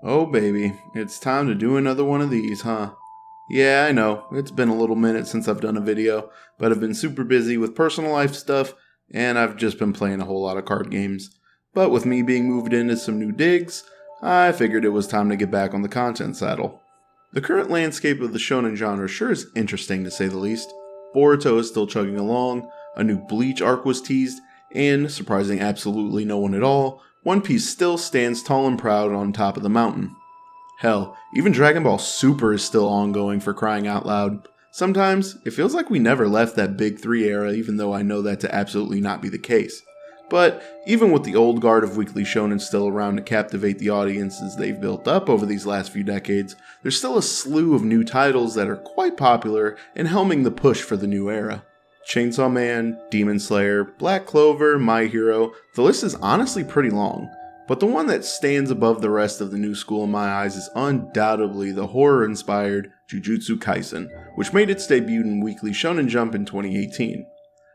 Oh baby, it's time to do another one of these, huh? Yeah, I know, it's been a little minute since I've done a video, but I've been super busy with personal life stuff, and I've just been playing a whole lot of card games. But with me being moved into some new digs, I figured it was time to get back on the content saddle. The current landscape of the shonen genre sure is interesting to say the least. Boruto is still chugging along, a new Bleach arc was teased, and, surprising absolutely no one at all, One Piece still stands tall and proud on top of the mountain. Hell, even Dragon Ball Super is still ongoing for crying out loud. Sometimes, it feels like we never left that Big 3 era, even though I know that to absolutely not be the case. But, even with the old guard of weekly shonen still around to captivate the audiences they've built up over these last few decades, there's still a slew of new titles that are quite popular and helming the push for the new era. Chainsaw Man, Demon Slayer, Black Clover, My Hero, the list is honestly pretty long. But the one that stands above the rest of the new school in my eyes is undoubtedly the horror-inspired JUJUTSU Kaisen, which made its debut in Weekly Shonen Jump in 2018.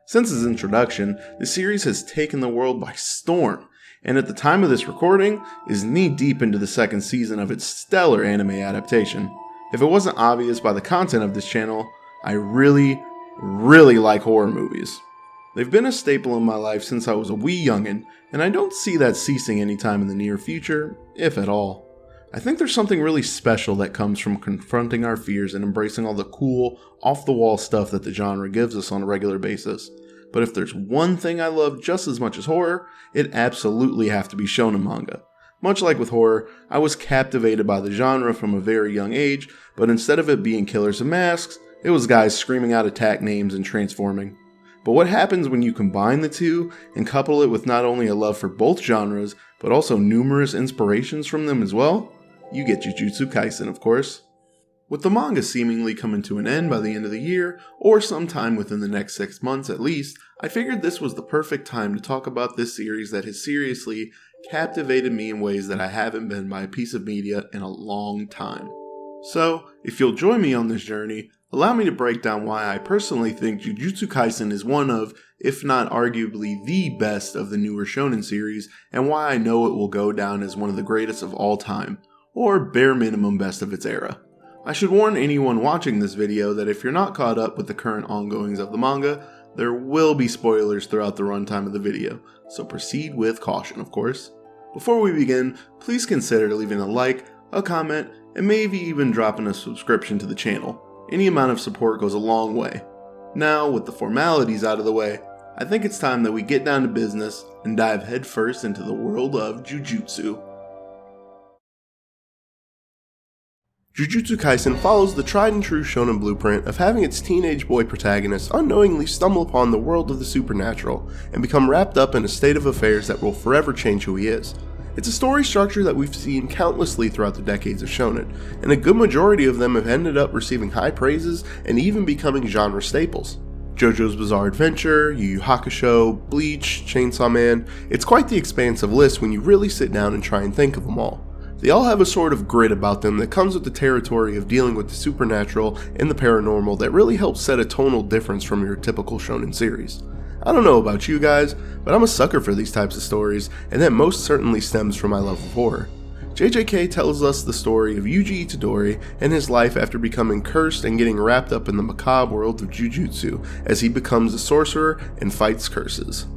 Since its introduction, the series has taken the world by storm, and at the time of this recording, is knee-deep into the second season of its stellar anime adaptation. If it wasn't obvious by the content of this channel, I really like horror movies. They've been a staple in my life since I was a wee youngin', and I don't see that ceasing anytime in the near future, if at all. I think there's something really special that comes from confronting our fears and embracing all the cool, off-the-wall stuff that the genre gives us on a regular basis. But if there's one thing I love just as much as horror, it absolutely have to be shonen manga. Much like with horror, I was captivated by the genre from a very young age, but instead of it being killers of masks, it was guys screaming out attack names and transforming. But what happens when you combine the two and couple it with not only a love for both genres, but also numerous inspirations from them as well? You get JUJUTSU Kaisen, of course. With the manga seemingly coming to an end by the end of the year, or sometime within the next 6 months at least, I figured this was the perfect time to talk about this series that has seriously captivated me in ways that I haven't been by a piece of media in a long time. So, if you'll join me on this journey, allow me to break down why I personally think JUJUTSU Kaisen is one of, if not arguably the best of the newer shonen series, and why I know it will go down as one of the greatest of all time, or bare minimum best of its era. I should warn anyone watching this video that if you're not caught up with the current ongoings of the manga, there will be spoilers throughout the runtime of the video, so proceed with caution, of course. Before we begin, please consider leaving a like, a comment, and maybe even dropping a subscription to the channel. Any amount of support goes a long way. Now, with the formalities out of the way, I think it's time that we get down to business and dive headfirst into the world of Jujutsu. JUJUTSU Kaisen follows the tried and true shonen blueprint of having its teenage boy protagonist unknowingly stumble upon the world of the supernatural and become wrapped up in a state of affairs that will forever change who he is. It's a story structure that we've seen countlessly throughout the decades of shonen, and a good majority of them have ended up receiving high praises and even becoming genre staples. JoJo's Bizarre Adventure, Yu Yu Hakusho, Bleach, Chainsaw Man, it's quite the expansive list when you really sit down and try and think of them all. They all have a sort of grit about them that comes with the territory of dealing with the supernatural and the paranormal that really helps set a tonal difference from your typical shonen series. I don't know about you guys, but I'm a sucker for these types of stories, and that most certainly stems from my love of horror. JJK tells us the story of Yuji Itadori and his life after becoming cursed and getting wrapped up in the macabre world of Jujutsu as he becomes a sorcerer and fights curses.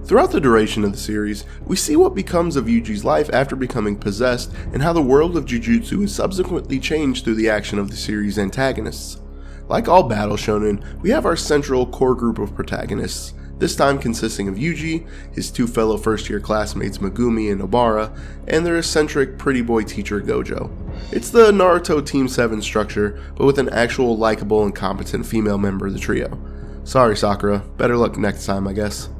Throughout the duration of the series, we see what becomes of Yuji's life after becoming possessed and how the world of Jujutsu is subsequently changed through the action of the series' antagonists. Like all battle shonen, we have our central core group of protagonists, this time consisting of Yuji, his two fellow first-year classmates Megumi and Obara, and their eccentric pretty boy teacher Gojo. It's the Naruto Team 7 structure, but with an actual likable and competent female member of the trio. Sorry Sakura, better luck next time I guess.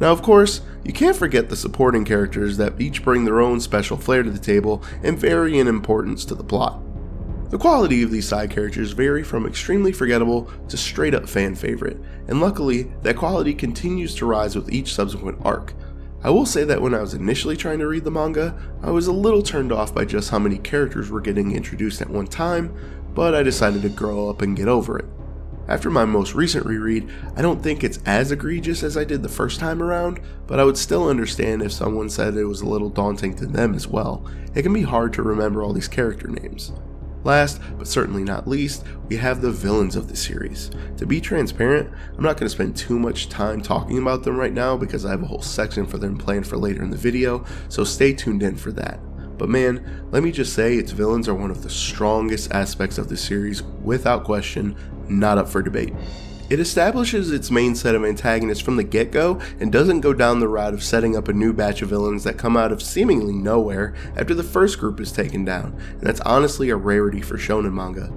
Now of course, you can't forget the supporting characters that each bring their own special flair to the table and vary in importance to the plot. The quality of these side characters vary from extremely forgettable to straight up fan favorite, and luckily that quality continues to rise with each subsequent arc. I will say that when I was initially trying to read the manga, I was a little turned off by just how many characters were getting introduced at one time, but I decided to grow up and get over it. After my most recent reread, I don't think it's as egregious as I did the first time around, but I would still understand if someone said it was a little daunting to them as well. It can be hard to remember all these character names. Last, but certainly not least, we have the villains of the series. To be transparent, I'm not going to spend too much time talking about them right now because I have a whole section for them planned for later in the video, so stay tuned in for that. But man, let me just say its villains are one of the strongest aspects of the series, without question, not up for debate. It establishes its main set of antagonists from the get-go and doesn't go down the route of setting up a new batch of villains that come out of seemingly nowhere after the first group is taken down, and that's honestly a rarity for shonen manga.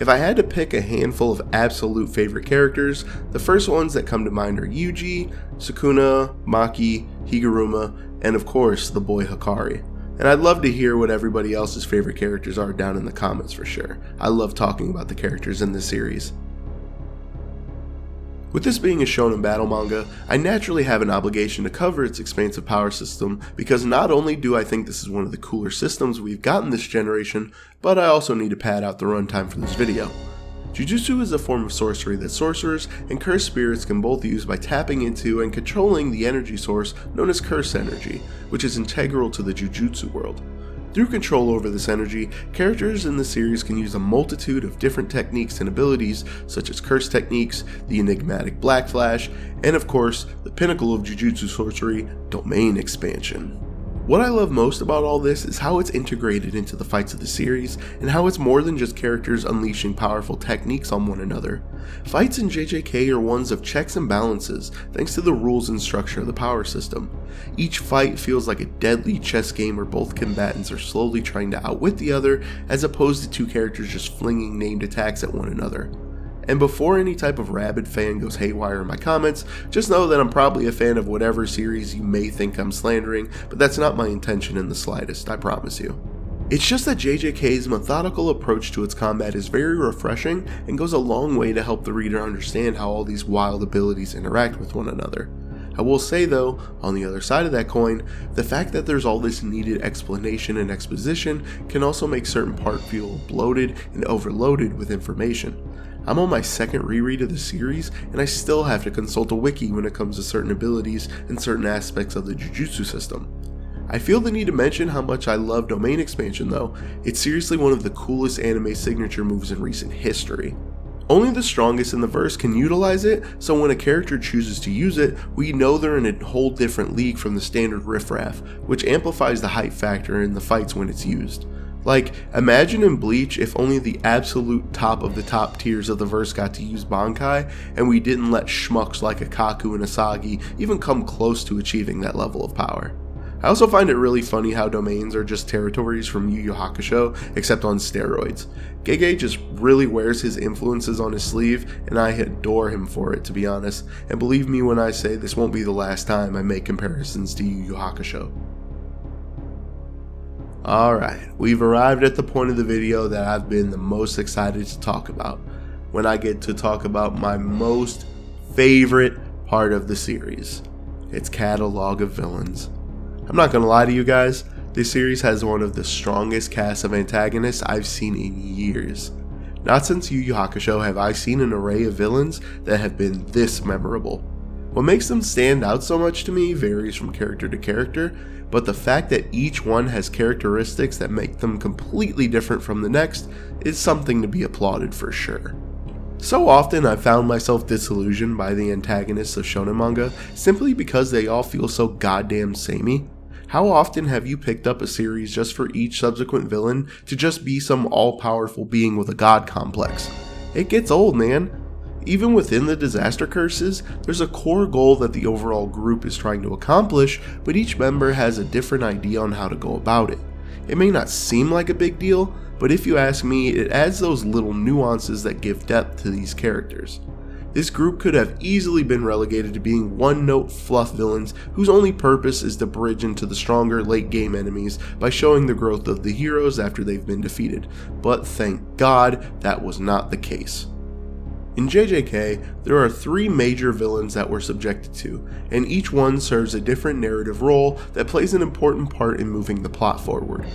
If I had to pick a handful of absolute favorite characters, the first ones that come to mind are Yuji, Sukuna, Maki, Higuruma, and of course the boy Hikari. And I'd love to hear what everybody else's favorite characters are down in the comments for sure. I love talking about the characters in this series. With this being a shonen battle manga, I naturally have an obligation to cover its expansive power system because not only do I think this is one of the cooler systems we've gotten this generation, but I also need to pad out the runtime for this video. Jujutsu is a form of sorcery that sorcerers and cursed spirits can both use by tapping into and controlling the energy source known as curse energy, which is integral to the Jujutsu world. Through control over this energy, characters in the series can use a multitude of different techniques and abilities such as curse techniques, the enigmatic Black Flash, and of course, the pinnacle of Jujutsu sorcery, domain expansion. What I love most about all this is how it's integrated into the fights of the series, and how it's more than just characters unleashing powerful techniques on one another. Fights in JJK are ones of checks and balances, thanks to the rules and structure of the power system. Each fight feels like a deadly chess game where both combatants are slowly trying to outwit the other, as opposed to two characters just flinging named attacks at one another. And before any type of rabid fan goes haywire in my comments, just know that I'm probably a fan of whatever series you may think I'm slandering, but that's not my intention in the slightest, I promise you. It's just that JJK's methodical approach to its combat is very refreshing and goes a long way to help the reader understand how all these wild abilities interact with one another. I will say though, on the other side of that coin, the fact that there's all this needed explanation and exposition can also make certain parts feel bloated and overloaded with information. I'm on my second reread of the series, and I still have to consult a wiki when it comes to certain abilities and certain aspects of the Jujutsu system. I feel the need to mention how much I love domain expansion though. It's seriously one of the coolest anime signature moves in recent history. Only the strongest in the verse can utilize it, so when a character chooses to use it, we know they're in a whole different league from the standard riffraff, which amplifies the hype factor in the fights when it's used. Like, imagine in Bleach if only the absolute top of the top tiers of the verse got to use Bankai, and we didn't let schmucks like Akaku and Asagi even come close to achieving that level of power. I also find it really funny how domains are just territories from Yu Yu Hakusho, except on steroids. Gege just really wears his influences on his sleeve, and I adore him for it, to be honest, and believe me when I say this won't be the last time I make comparisons to Yu Yu Hakusho. Alright, we've arrived at the point of the video that I've been the most excited to talk about, when I get to talk about my most favorite part of the series, its catalog of villains. I'm not gonna lie to you guys, this series has one of the strongest casts of antagonists I've seen in years. Not since Yu Yu Hakusho have I seen an array of villains that have been this memorable. What makes them stand out so much to me varies from character to character, but the fact that each one has characteristics that make them completely different from the next is something to be applauded for sure. So often I've found myself disillusioned by the antagonists of shonen manga simply because they all feel so goddamn samey. How often have you picked up a series just for each subsequent villain to just be some all-powerful being with a god complex? It gets old, man. Even within the disaster curses, there's a core goal that the overall group is trying to accomplish, but each member has a different idea on how to go about it. It may not seem like a big deal, but if you ask me, it adds those little nuances that give depth to these characters. This group could have easily been relegated to being one-note fluff villains whose only purpose is to bridge into the stronger late-game enemies by showing the growth of the heroes after they've been defeated, but thank God that was not the case. In JJK, there are 3 major villains that we're subjected to, and each one serves a different narrative role that plays an important part in moving the plot forward.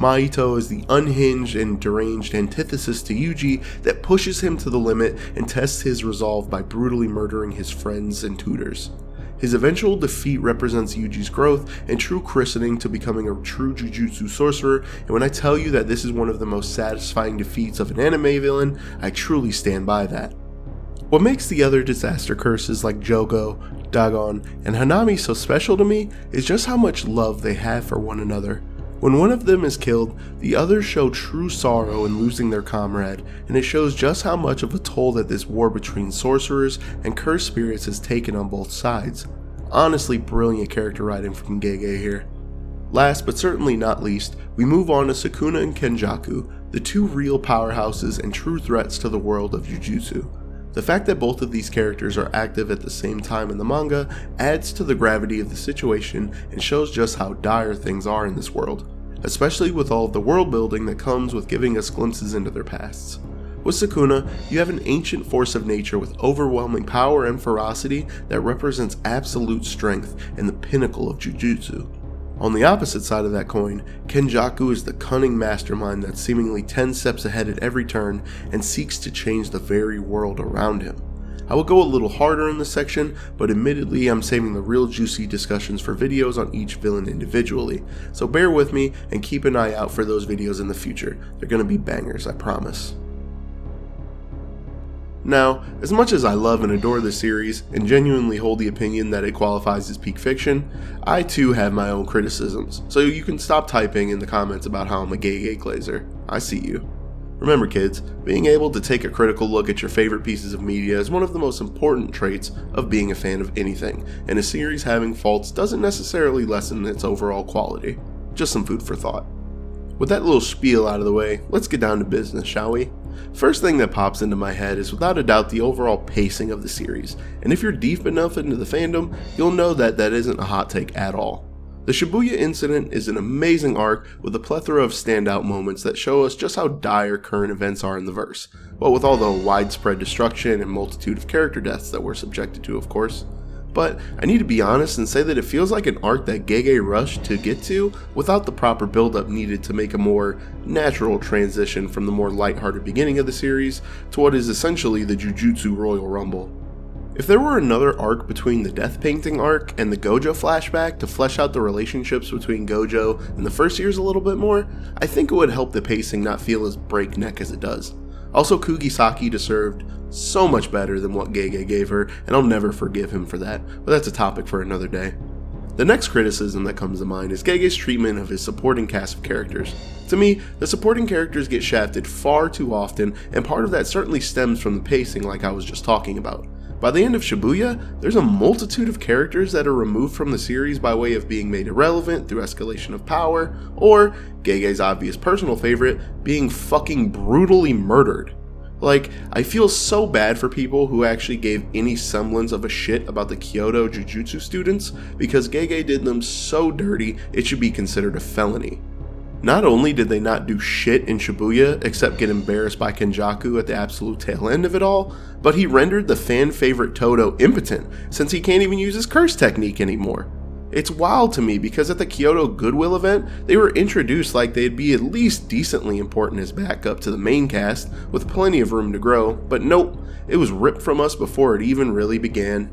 Mahito is the unhinged and deranged antithesis to Yuji that pushes him to the limit and tests his resolve by brutally murdering his friends and tutors. His eventual defeat represents Yuji's growth and true christening to becoming a true jujutsu sorcerer, and when I tell you that this is one of the most satisfying defeats of an anime villain, I truly stand by that. What makes the other disaster curses like Jogo, Dagon, and Hanami so special to me is just how much love they have for one another. When one of them is killed, the others show true sorrow in losing their comrade, and it shows just how much of a toll that this war between sorcerers and cursed spirits has taken on both sides. Honestly, brilliant character writing from Gege here. Last but certainly not least, we move on to Sukuna and Kenjaku, the two real powerhouses and true threats to the world of Jujutsu. The fact that both of these characters are active at the same time in the manga adds to the gravity of the situation and shows just how dire things are in this world, especially with all of the world building that comes with giving us glimpses into their pasts. With Sukuna, you have an ancient force of nature with overwhelming power and ferocity that represents absolute strength and the pinnacle of Jujutsu. On the opposite side of that coin, Kenjaku is the cunning mastermind that's seemingly 10 steps ahead at every turn and seeks to change the very world around him. I will go a little harder in this section, but admittedly I'm saving the real juicy discussions for videos on each villain individually, so bear with me and keep an eye out for those videos in the future. They're gonna be bangers, I promise. Now, as much as I love and adore the series and genuinely hold the opinion that it qualifies as peak fiction, I too have my own criticisms, so you can stop typing in the comments about how I'm a gay glazer. I see you. Remember kids, being able to take a critical look at your favorite pieces of media is one of the most important traits of being a fan of anything, and a series having faults doesn't necessarily lessen its overall quality. Just some food for thought. With that little spiel out of the way, let's get down to business, shall we? First thing that pops into my head is without a doubt the overall pacing of the series, and if you're deep enough into the fandom, you'll know that that isn't a hot take at all. The Shibuya incident is an amazing arc with a plethora of standout moments that show us just how dire current events are in the verse, what with all the widespread destruction and multitude of character deaths that we're subjected to, of course. But I need to be honest and say that it feels like an arc that Gege rushed to get to without the proper build-up needed to make a more natural transition from the more lighthearted beginning of the series to what is essentially the Jujutsu Royal Rumble. If there were another arc between the Death Painting arc and the Gojo flashback to flesh out the relationships between Gojo and the first years a little bit more, I think it would help the pacing not feel as breakneck as it does. Also, Kugisaki deserved so much better than what Gege gave her, and I'll never forgive him for that, but that's a topic for another day. The next criticism that comes to mind is Gege's treatment of his supporting cast of characters. To me, the supporting characters get shafted far too often, and part of that certainly stems from the pacing like I was just talking about. By the end of Shibuya, there's a multitude of characters that are removed from the series by way of being made irrelevant through escalation of power, or, Gege's obvious personal favorite, being fucking brutally murdered. Like, I feel so bad for people who actually gave any semblance of a shit about the Kyoto Jujutsu students, because Gege did them so dirty it should be considered a felony. Not only did they not do shit in Shibuya except get embarrassed by Kenjaku at the absolute tail end of it all, but he rendered the fan favorite Todo impotent since he can't even use his curse technique anymore. It's wild to me because at the Kyoto Goodwill event, they were introduced like they'd be at least decently important as backup to the main cast with plenty of room to grow, but nope, it was ripped from us before it even really began.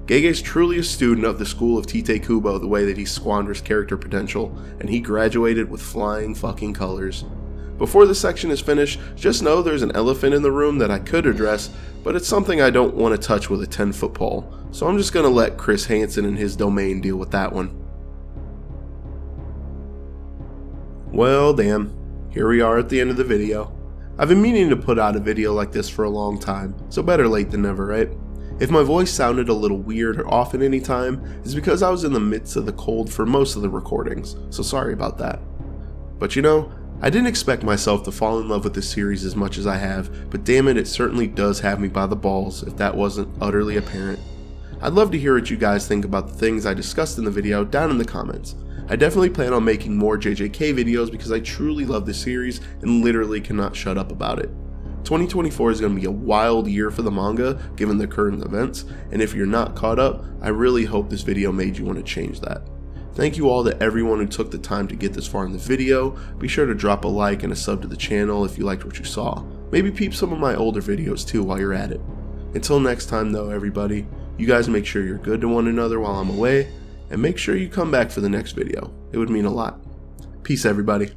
Gege's truly a student of the school of Tite Kubo the way that he squanders character potential, and he graduated with flying fucking colors. Before this section is finished, just know there's an elephant in the room that I could address, but it's something I don't want to touch with a 10-foot pole, so I'm just going to let Chris Hansen and his domain deal with that one. Well damn, here we are at the end of the video. I've been meaning to put out a video like this for a long time, so better late than never, right? If my voice sounded a little weird or off at any time, it's because I was in the midst of the cold for most of the recordings, so sorry about that. But you know, I didn't expect myself to fall in love with this series as much as I have, but damn it certainly does have me by the balls if that wasn't utterly apparent. I'd love to hear what you guys think about the things I discussed in the video down in the comments. I definitely plan on making more JJK videos because I truly love this series and literally cannot shut up about it. 2024 is going to be a wild year for the manga given the current events, and if you're not caught up, I really hope this video made you want to change that. Thank you all to everyone who took the time to get this far in the video. Be sure to drop a like and a sub to the channel if you liked what you saw. Maybe peep some of my older videos too while you're at it. Until next time though, everybody, you guys make sure you're good to one another while I'm away, and make sure you come back for the next video. It would mean a lot. Peace, everybody.